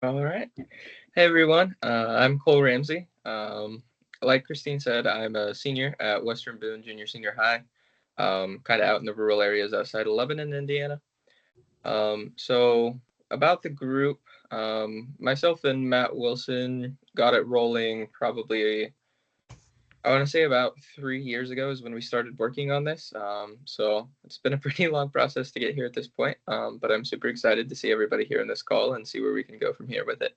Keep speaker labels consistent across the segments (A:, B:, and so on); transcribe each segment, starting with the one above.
A: All right. Hey, everyone. I'm Cole Ramsey. Like Christine said, I'm a senior at Western Boone Junior Senior High, kind of out in the rural areas outside of Lebanon, Indiana. So, about the group, myself and Matt Wilson got it rolling probably, I want to say about 3 years ago is when we started working on this. So, it's been a pretty long process to get here at this point, but I'm super excited to see everybody here in this call and see where we can go from here with it.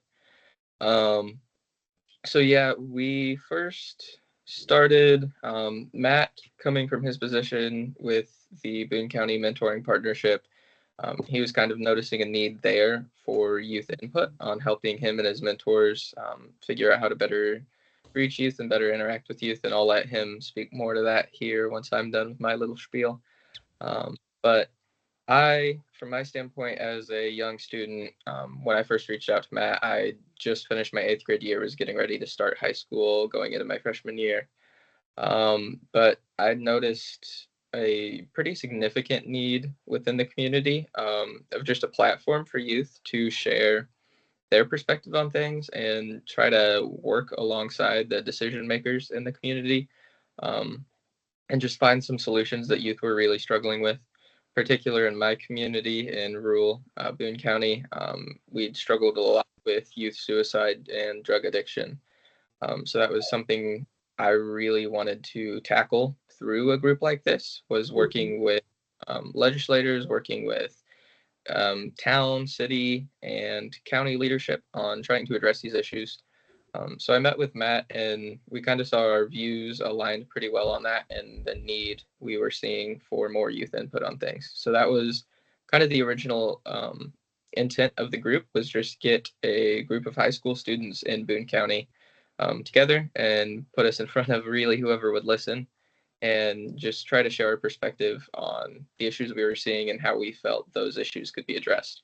A: Um, So yeah, we first started Matt coming from his position with the Boone County Mentoring Partnership. He was kind of noticing a need there for youth input on helping him and his mentors figure out how to better reach youth and better interact with youth. And I'll let him speak more to that here once I'm done with my little spiel. But from my standpoint as a young student, when I first reached out to Matt, I just finished my eighth grade year, was getting ready to start high school, going into my freshman year. But I noticed a pretty significant need within the community of just a platform for youth to share their perspective on things and try to work alongside the decision makers in the community. Um, and just find some solutions that youth were really struggling with, particular in my community in rural Boone County. We'd struggled a lot with youth suicide and drug addiction. So that was something I really wanted to tackle through a group like this, was working with legislators, working with town, city, and county leadership on trying to address these issues. So I met with Matt, and we kind of saw our views aligned pretty well on that and the need we were seeing for more youth input on things. So that was kind of the original intent of the group, was just get a group of high school students in Boone County together and put us in front of really whoever would listen and just try to share our perspective on the issues we were seeing and how we felt those issues could be addressed.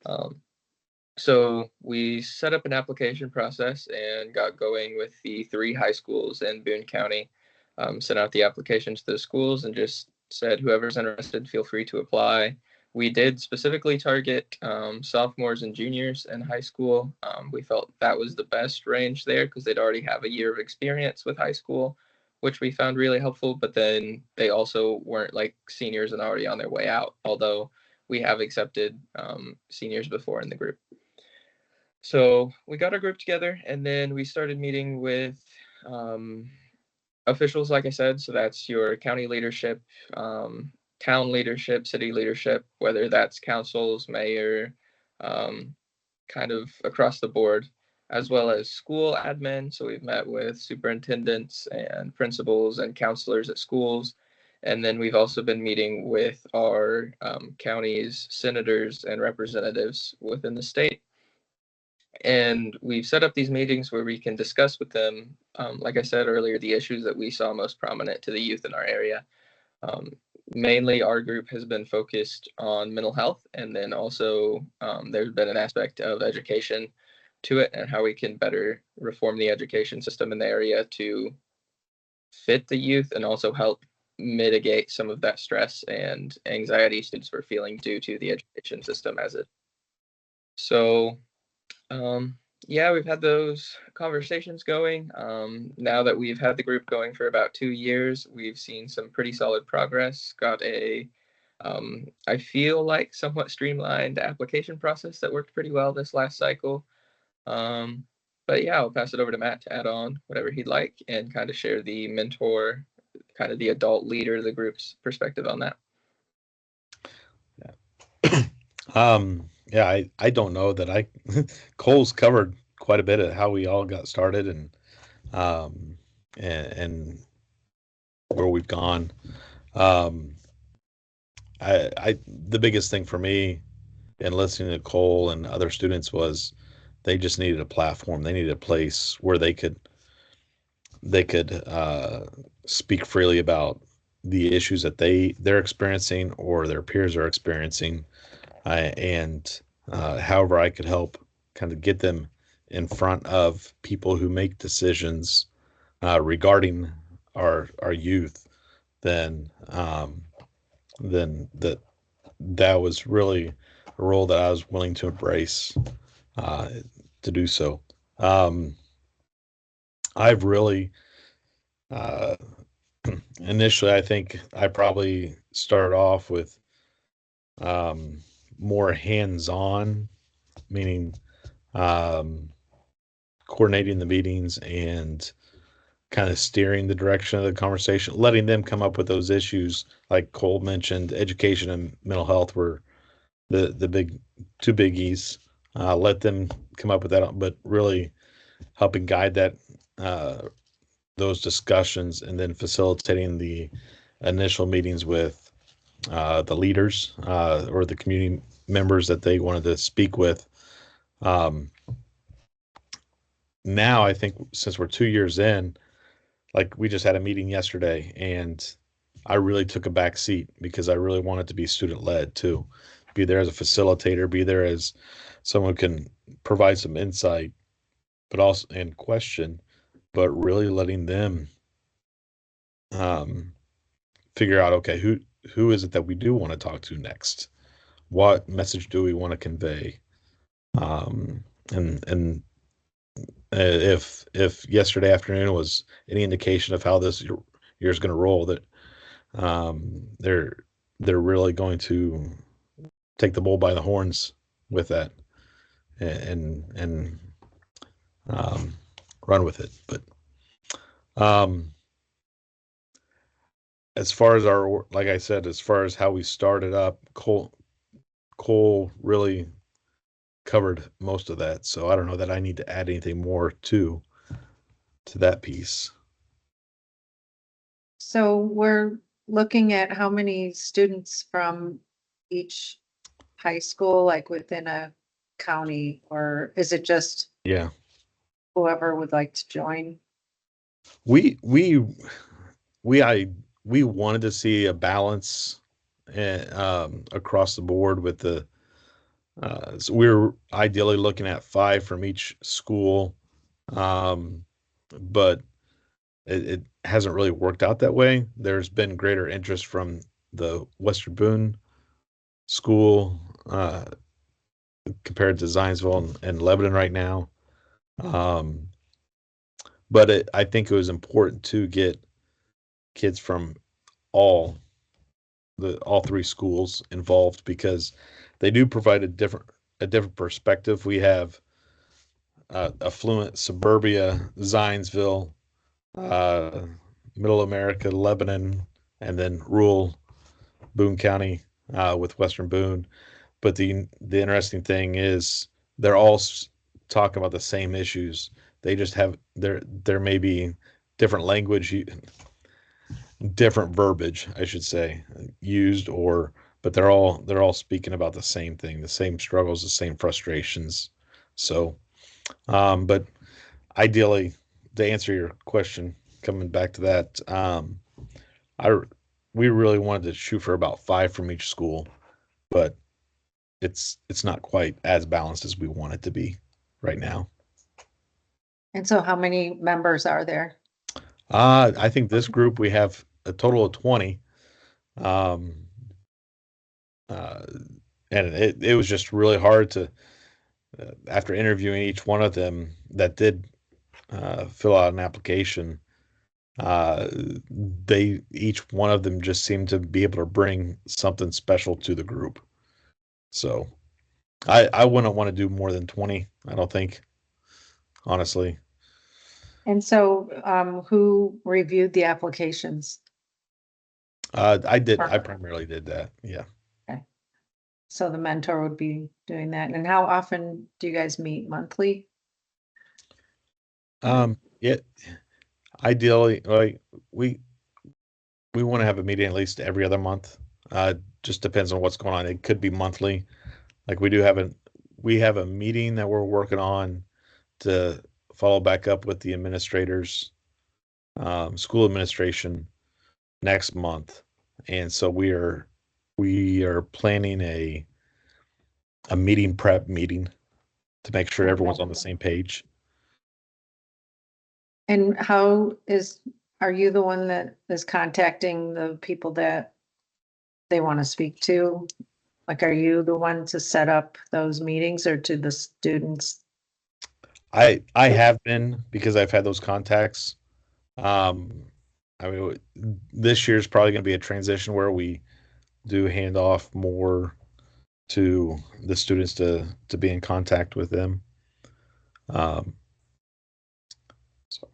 A: Um, so we set up an application process and got going with the three high schools in Boone County. Sent out the applications to the schools and just said, whoever's interested, feel free to apply. We did specifically target sophomores and juniors in high school. We felt that was the best range there because they'd already have a year of experience with high school, which we found really helpful. But then they also weren't like seniors and already on their way out, although we have accepted seniors before in the group. So we got our group together and then we started meeting with um, officials, like I said. So that's your county leadership, town leadership, city leadership, whether that's councils, mayor, um, kind of across the board, as well as school admin. So we've met with superintendents and principals and counselors at schools. And then we've also been meeting with our county's senators and representatives within the state, and we've set up these meetings where we can discuss with them, like I said earlier, the issues that we saw most prominent to the youth in our area. Um, Mainly, our group has been focused on mental health, and then also there's been an aspect of education to it and how we can better reform the education system in the area to fit the youth and also help mitigate some of that stress and anxiety students were feeling due to the education system as it. So Um, yeah, we've had those conversations going. Now that we've had the group going for about 2 years, we've seen some pretty solid progress. Got I feel like somewhat streamlined application process that worked pretty well this last cycle. Um, but yeah, I'll pass it over to Matt to add on whatever he'd like and kind of share the mentor, kind of the adult leader of the group's perspective on that.
B: Yeah, I don't know that Cole's covered quite a bit of how we all got started um, and where we've gone. Um, the biggest thing for me in listening to Cole and other students was they just needed a platform. They needed a place where they could speak freely about the issues that they're experiencing or their peers are experiencing, and however I could help kind of get them in front of people who make decisions regarding our youth, then then that was really a role that I was willing to embrace uh, to do so. Um, I've really uh, initially, I think I probably started off with um, more hands-on, meaning um, coordinating the meetings and kind of steering the direction of the conversation, letting them come up with those issues. Like Cole mentioned, education and mental health were the big two biggies. Let them come up with that, but really helping guide that uh, those discussions, and then facilitating the initial meetings with the leaders or the community members that they wanted to speak with. Um, Now, I think since we're 2 years in, like we just had a meeting yesterday, and I really took a back seat because I really wanted to be student led too. Be there as a facilitator, be there as someone who can provide some insight, but also and question, but really letting them um, figure out, okay, who is it that we do want to talk to next? What message do we want to convey? Um, and if yesterday afternoon was any indication of how this year is going to roll, that they're really going to take the bull by the horns with that and um, run with it. But um, as far as our, like I said, as far as how we started up, Cole really covered most of that. So I don't know that I need to add anything more to that piece.
C: So we're looking at how many students from each high school, like within a county, or is it just
B: Yeah,
C: whoever would like to join?
B: we we we I we wanted to see a balance across the board with the so we were ideally looking at five from each school, um, but it hasn't really worked out that way. There's been greater interest from the Western Boone school compared to Zionsville and Lebanon right now. Um, but I think it was important to get kids from all all three schools involved because they do provide a different perspective. We have affluent suburbia, Zionsville, uh, Middle America, Lebanon, and then rural Boone County with Western Boone. But the interesting thing is they're all talking about the same issues. They just have there may be different language, different verbiage, I should say, used, or but they're all speaking about the same thing, the same struggles, the same frustrations. So, but ideally, to answer your question, coming back to that, I we really wanted to shoot for about five from each school, but it's not quite as balanced as we want it to be right now.
C: And so how many members are there?
B: I think this group we have a total of 20. Um, uh, and it was just really hard to after interviewing each one of them that did fill out an application. Uh, they each one of them just seemed to be able to bring something special to the group. So I wouldn't want to do more than 20. I don't think, honestly.
C: And so who reviewed the applications?
B: I did. I
C: Or-
B: primarily did that. Yeah.
C: Okay. So the mentor would be doing that. And how often do you guys meet? Monthly?
B: Yeah. Ideally, like we we want to have a meeting at least every other month. Just depends on what's going on. It could be monthly. Like we have a meeting that we're working on to follow back up with the administrators, school administration next month, and so we are planning a meeting prep meeting to make sure everyone's on the same page.
C: And are you the one that is contacting the people that they want to speak to? Like, are you the one to set up those meetings or to the students?
B: I have been because I've had those contacts. Um, I mean, this year's probably going to be a transition where we do hand off more to the students to be in contact with them. Um, so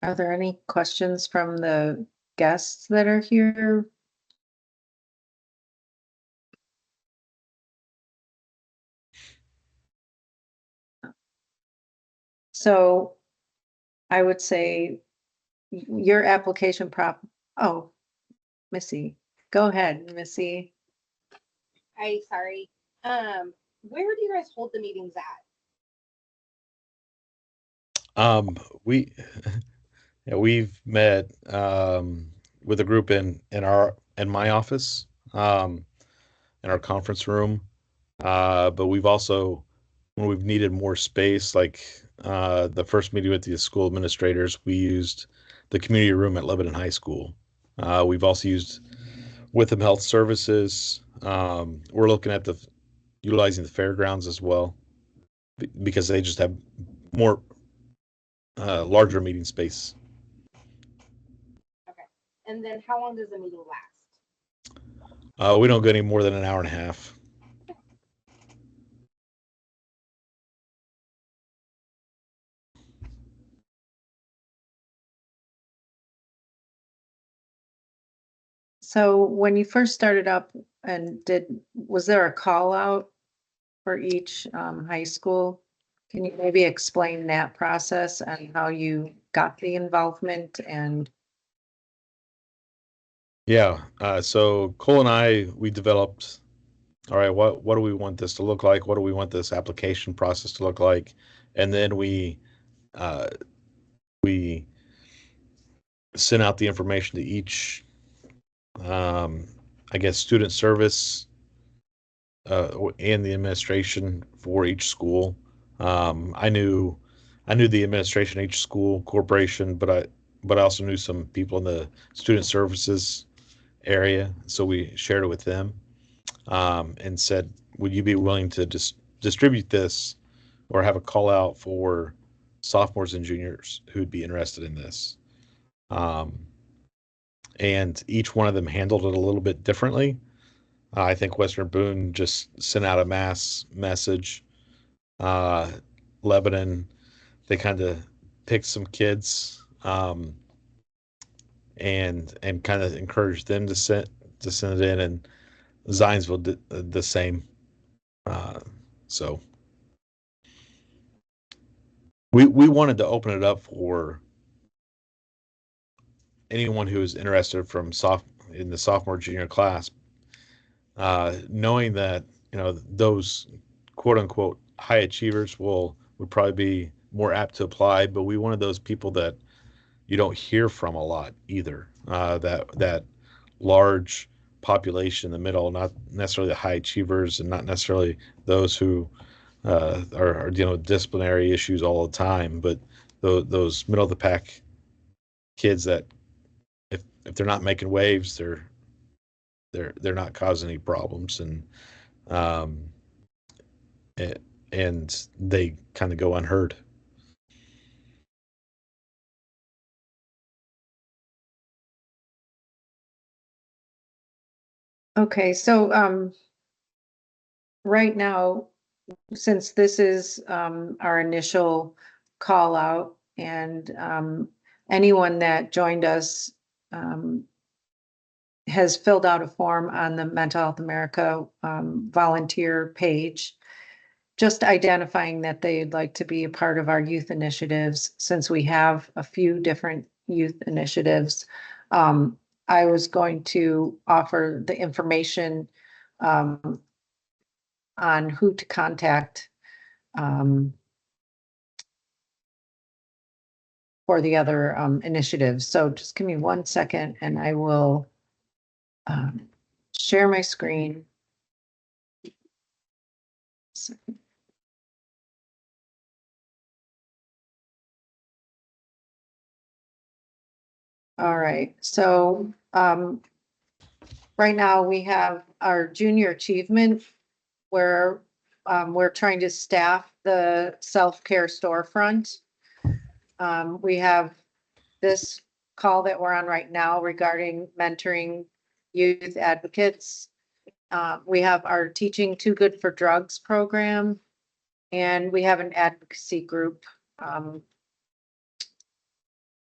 C: Are there any questions from the guests that are here? So I would say your application oh, Missy, go ahead, Missy.
D: Hi, sorry. Where do you guys hold the meetings at?
B: we yeah, we've met with a group in my office, in our conference room. But we've also, when we've needed more space, like the first meeting with the school administrators, we used the community room at Lebanon High School. We've also used Witham Health Services. We're looking at utilizing the fairgrounds as well because they just have more larger meeting space.
D: Okay. And then how long does the meeting last?
B: We don't go any more than an hour and a half.
C: So when you first started up and was there a call out for each high school? Can you maybe explain that process and how you got the involvement and
B: Yeah. So Cole and I, we developed, all right, what do we want this to look like? What do we want this application process to look like? And then uh, we sent out the information to each, um, I guess, student service and the administration for each school. I knew the administration of each school corporation, but I also knew some people in the student services area, so we shared it with them, and said, "Would you be willing to distribute this, or have a call out for sophomores and juniors who'd be interested in this?" Um, and each one of them handled it a little bit differently. I think Western Boone just sent out a mass message. Uh, Lebanon, they kind of picked some kids, and kind of encouraged them to send it in, and Zionsville did the same. Uh, so we wanted to open it up for anyone who is interested from in the sophomore junior class, knowing that those quote unquote high achievers would probably be more apt to apply, but we wanted those people that you don't hear from a lot either. That large population in the middle, not necessarily the high achievers, and not necessarily those who are dealing with disciplinary issues all the time, but those middle of the pack kids that if they're not making waves, they're not causing any problems, um, it, and they kind of go unheard.
C: okay, so right now, since this is our initial call out and anyone that joined us um, has filled out a form on the Mental Health America volunteer page, just identifying that they'd like to be a part of our youth initiatives, since we have a few different youth initiatives. I was going to offer the information on who to contact um, for the other initiatives. So just give me 1 second and I will um, share my screen. All right, so, right now we have our junior achievement where, we're trying to staff the self-care storefront. We have this call that we're on right now regarding mentoring youth advocates. We have our Teaching Too Good for Drugs program, and we have an advocacy group,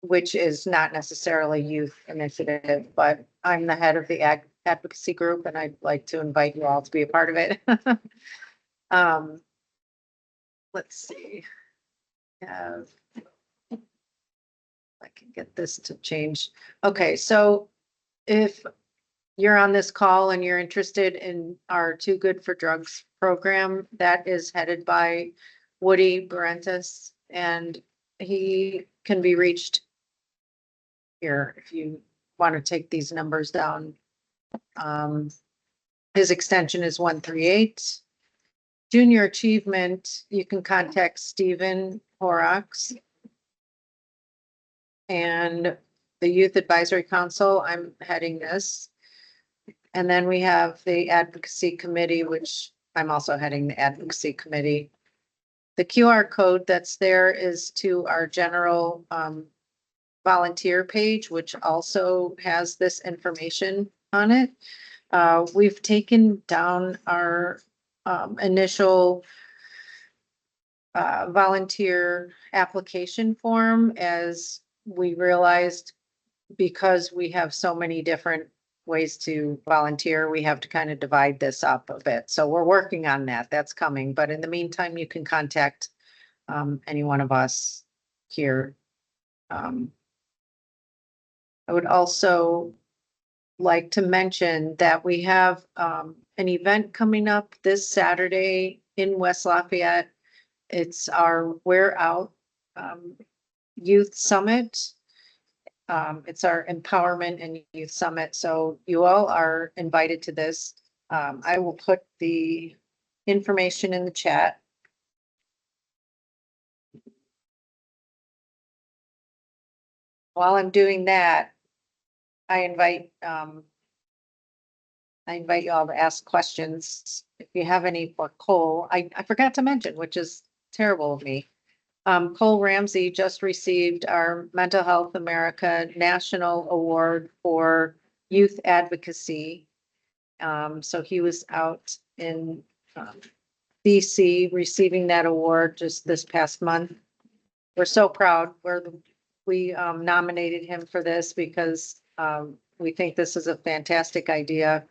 C: which is not necessarily youth initiative, but I'm the head of the advocacy group, and I'd like to invite you all to be a part of it. Let's see. Have, I can get this to change. Okay, so if you're on this call and you're interested in our Too Good for Drugs program, that is headed by Woody Barentis, and he can be reached here if you want to take these numbers down. His extension is 138. Junior Achievement, you can contact Stephen Horrocks. And the Youth Advisory Council, I'm heading this. And then we have the Advocacy Committee, which I'm also heading the Advocacy Committee. The QR code that's there is to our general volunteer page, which also has this information on it. We've taken down our initial volunteer application form as we realized, because we have so many different ways to volunteer, we have to kind of divide this up a bit. So we're working on that. That's coming. But in the meantime, you can contact any one of us here. I would also like to mention that we have an event coming up this Saturday in West Lafayette. It's our We're Out Youth Summit. It's our Empowerment and Youth Summit. So you all are invited to this. I will put the information in the chat. While I'm doing that, I invite you all to ask questions if you have any for Cole. I forgot to mention, which is terrible of me. Cole Ramsey just received our Mental Health America National Award for Youth Advocacy. So he was out in DC receiving that award just this past month. We're so proud. We nominated him for this because we think this is a fantastic idea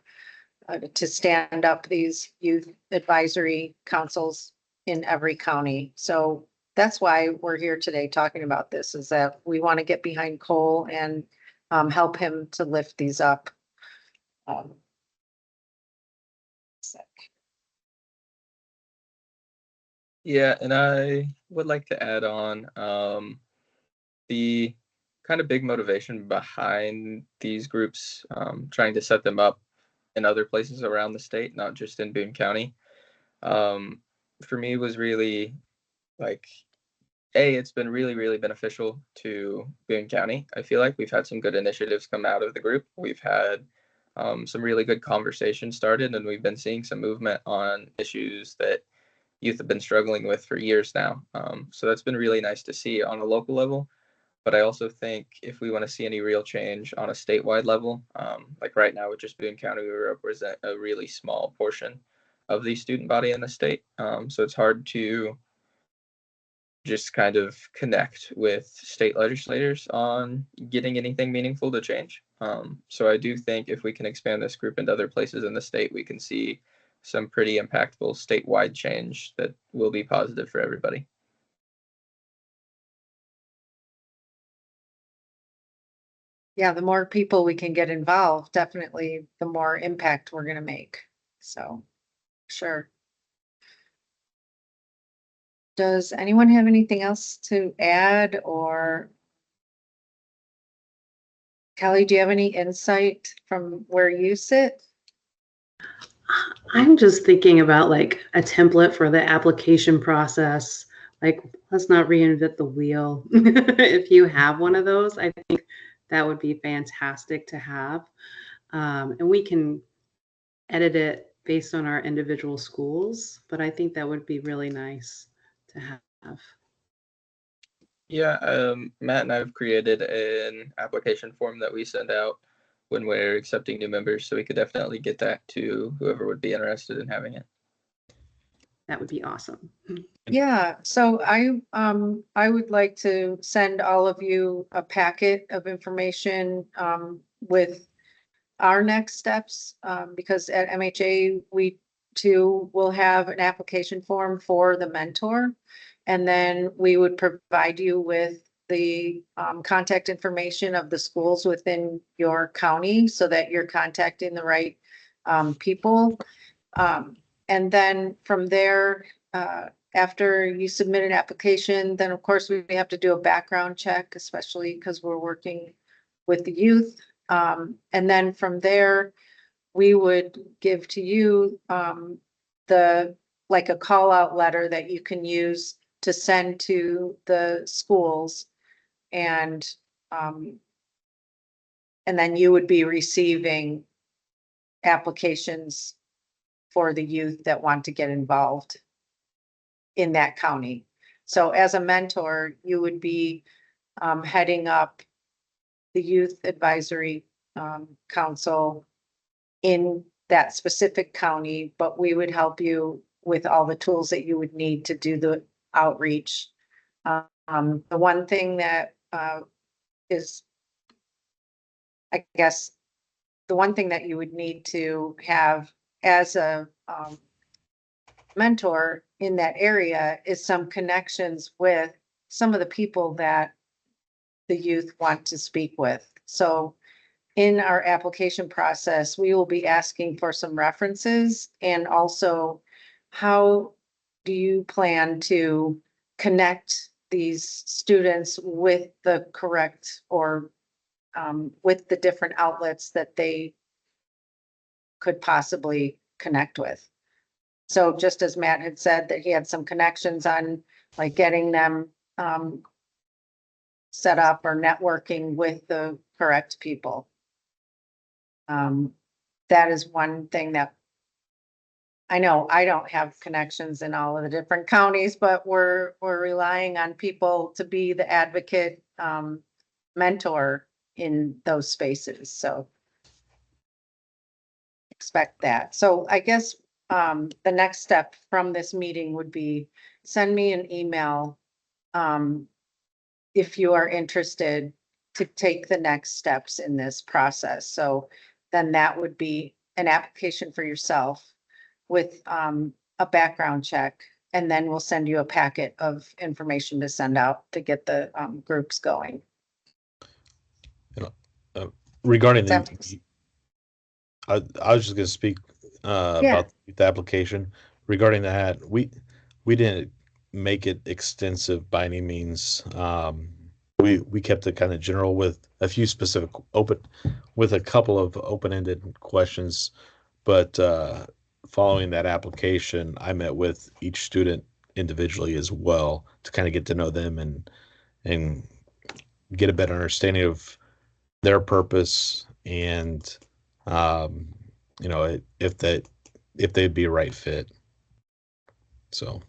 C: to stand up these youth advisory councils in every county. So that's why we're here today talking about this, is that we want to get behind Cole and help him to lift these up.
A: Yeah, and I would like to add on the kind of big motivation behind these groups, trying to set them up in other places around the state, not just in Boone County. For me, was really like, it's been really, really beneficial to Boone County. I feel like we've had some good initiatives come out of the group. We've had some really good conversations started, and we've been seeing some movement on issues that youth have been struggling with for years now. So that's been really nice to see on a local level. But I also think if we want to see any real change on a statewide level, like right now with just Boone County, we represent a really small portion of the student body in the state. So it's hard to just kind of connect with state legislators on getting anything meaningful to change. So I do think if we can expand this group into other places in the state, we can see some pretty impactful statewide change that will be positive for everybody.
C: Yeah, the more people we can get involved, definitely the more impact we're going to make. So, sure. Does anyone have anything else to add, or Kelly, do you have any insight from where you sit?
E: I'm just thinking about like a template for the application process. Like, let's not reinvent the wheel. If you have one of those, I think that would be fantastic to have. And we can edit it based on our individual schools, but I think that would be really nice to have.
A: Yeah, Matt and I have created an application form that we send out when we're accepting new members, so we could definitely get that to whoever would be interested in having it.
E: That would be awesome.
C: Yeah, so I would like to send all of you a packet of information with our next steps, because at MHA, we too will have an application form for the mentor. And then we would provide you with the contact information of the schools within your county so that you're contacting the right people. And then from there, after you submit an application, then of course we have to do a background check, especially because we're working with the youth. And then from there, we would give to you like a call out letter that you can use to send to the schools. And then you would be receiving applications for the youth that want to get involved in that county. So as a mentor, you would be heading up the youth advisory council in that specific county, but we would help you with all the tools that you would need to do the outreach. The one thing that is, I guess, the one thing that you would need to have as a mentor in that area is some connections with some of the people that the youth want to speak with. So in our application process, we will be asking for some references, and also how do you plan to connect these students with the correct or with the different outlets that they could possibly connect with. So just as Matt had said that he had some connections on like getting them set up or networking with the correct people. That is one thing that I know I don't have connections in all of the different counties, but we're relying on people to be the advocate mentor in those spaces. So expect that. So I guess the next step from this meeting would be send me an email if you are interested to take the next steps in this process. So then that would be an application for yourself with a background check, and then we'll send you a packet of information to send out to get the groups going.
B: Regarding
C: That-
B: I was just going to speak
C: Yeah.
B: about the application. Regarding that, we didn't make it extensive by any means. We kept it kind of general with a few specific with a couple of open-ended questions. But following that application, I met with each student individually as well to kind of get to know them and get a better understanding of their purpose and if they'd be a right fit. So